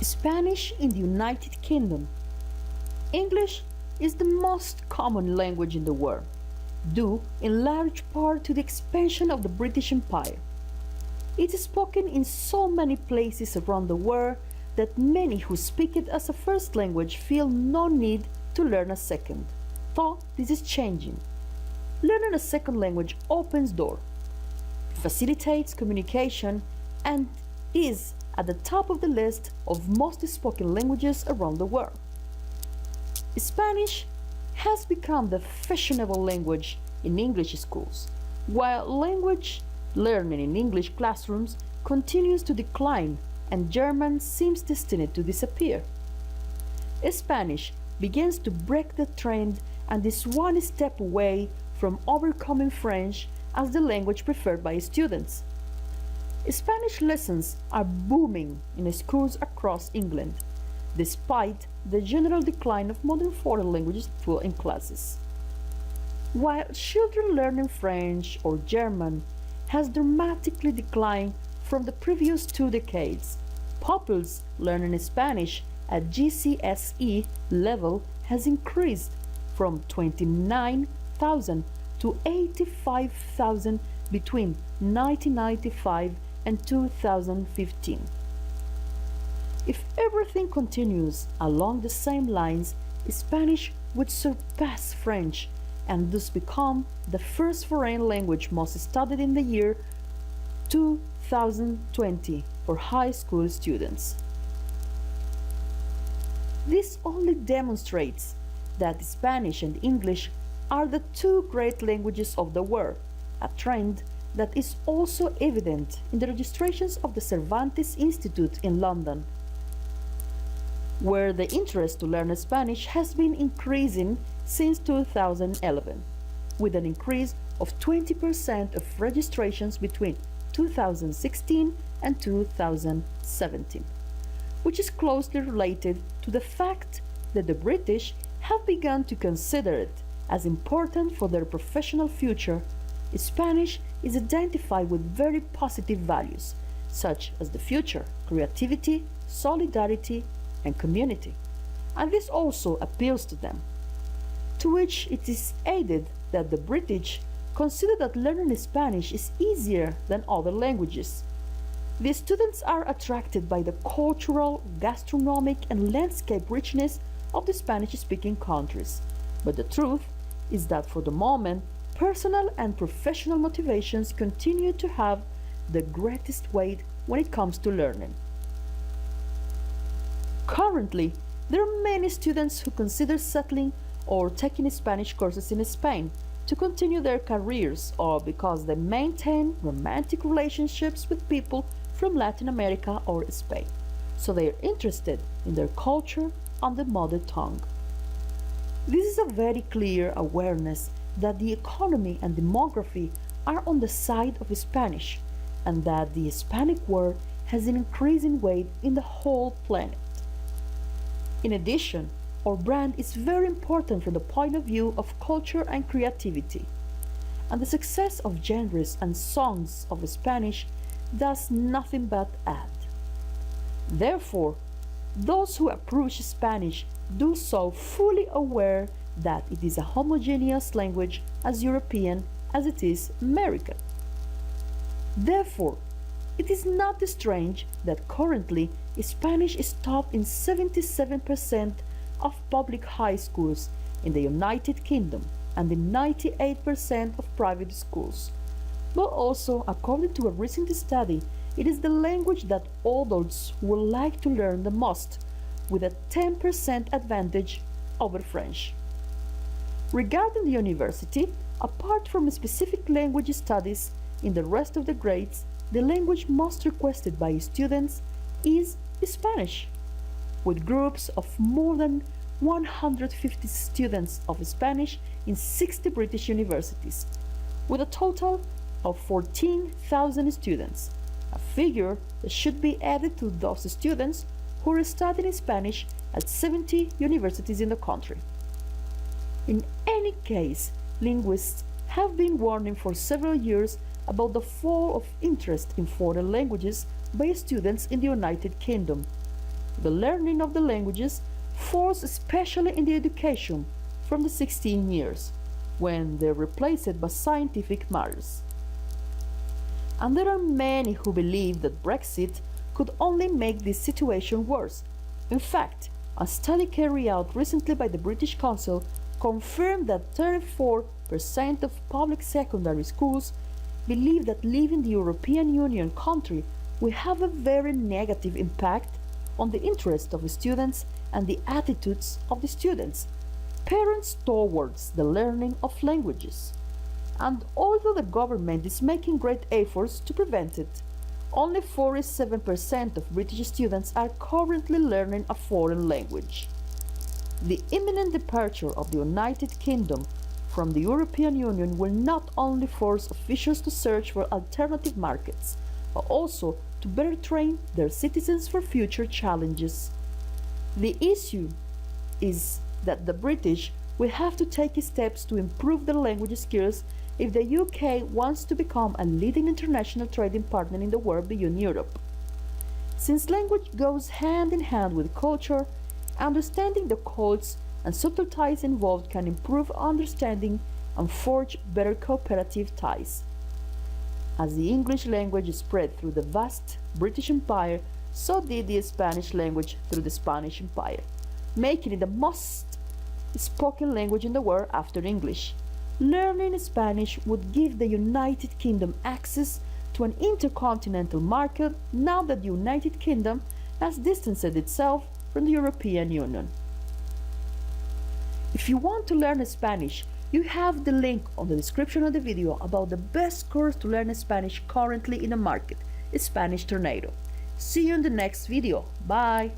Spanish in the United Kingdom. English is the most common language in the world, due in large part to the expansion of the British Empire. It is spoken in so many places around the world that many who speak it as a first language feel no need to learn a second, though this is changing. Learning a second language opens doors, facilitates communication, and is at the top of the list of most spoken languages around the world. Spanish has become the fashionable language in English schools, while language learning in English classrooms continues to decline and German seems destined to disappear. Spanish begins to break the trend and is one step away from overcoming French as the language preferred by students. Spanish lessons are booming in schools across England, despite the general decline of modern foreign languages in classes. While children learning French or German has dramatically declined from the previous 2 decades, pupils learning Spanish at GCSE level has increased from 29,000 to 85,000 between 1995 and 2015. If everything continues along the same lines, Spanish would surpass French and thus become the first foreign language most studied in the year 2020 for high school students. This only demonstrates that Spanish and English are the 2 great languages of the world, a trend that is also evident in the registrations of the Cervantes Institute in London, where the interest to learn Spanish has been increasing since 2011, with an increase of 20% of registrations between 2016 and 2017, which is closely related to the fact that the British have begun to consider it as important for their professional future. Spanish is identified with very positive values, such as the future, creativity, solidarity, and community, and this also appeals to them. To which it is added that the British consider that learning Spanish is easier than other languages. The students are attracted by the cultural, gastronomic, and landscape richness of the Spanish-speaking countries, but the truth is that for the moment, personal and professional motivations continue to have the greatest weight when it comes to learning. Currently, there are many students who consider settling or taking Spanish courses in Spain to continue their careers or because they maintain romantic relationships with people from Latin America or Spain, so they are interested in their culture and the mother tongue. This is a very clear awareness that the economy and demography are on the side of Spanish and that the Hispanic world has an increasing weight in the whole planet. In addition, our brand is very important from the point of view of culture and creativity, and the success of genres and songs of Spanish does nothing but add. Therefore, those who approach Spanish do so fully aware that it is a homogeneous language as European as it is American. Therefore, it is not strange that currently Spanish is taught in 77% of public high schools in the United Kingdom and in 98% of private schools. But also, according to a recent study, it is the language that adults would like to learn the most, with a 10% advantage over French. Regarding the university, apart from specific language studies in the rest of the grades, the language most requested by students is Spanish, with groups of more than 150 students of Spanish in 60 British universities, with a total of 14,000 students, a figure that should be added to those students who are studying Spanish at 70 universities in the country. In any case, linguists have been warning for several years about the fall of interest in foreign languages by students in the United Kingdom, the learning of the languages forced especially in the education from the 16 years, when they're replaced by scientific matters. And there are many who believe that Brexit could only make this situation worse. In fact, a study carried out recently by the British Council confirmed that 34% of public secondary schools believe that leaving the European Union country will have a very negative impact on the interests of the students and the attitudes of the students, parents towards the learning of languages. And although the government is making great efforts to prevent it, only 47% of British students are currently learning a foreign language. The imminent departure of the United Kingdom from the European Union will not only force officials to search for alternative markets, but also to better train their citizens for future challenges. The issue is that the British will have to take steps to improve their language skills if the UK wants to become a leading international trading partner in the world beyond Europe. Since language goes hand in hand with culture, understanding the codes and subtle ties involved can improve understanding and forge better cooperative ties. As the English language spread through the vast British Empire, so did the Spanish language through the Spanish Empire, making it the most spoken language in the world after English. Learning Spanish would give the United Kingdom access to an intercontinental market now that the United Kingdom has distanced itself from the European Union. If you want to learn Spanish, you have the link on the description of the video about the best course to learn Spanish currently in the market, Spanish Tornado. See you in the next video. Bye!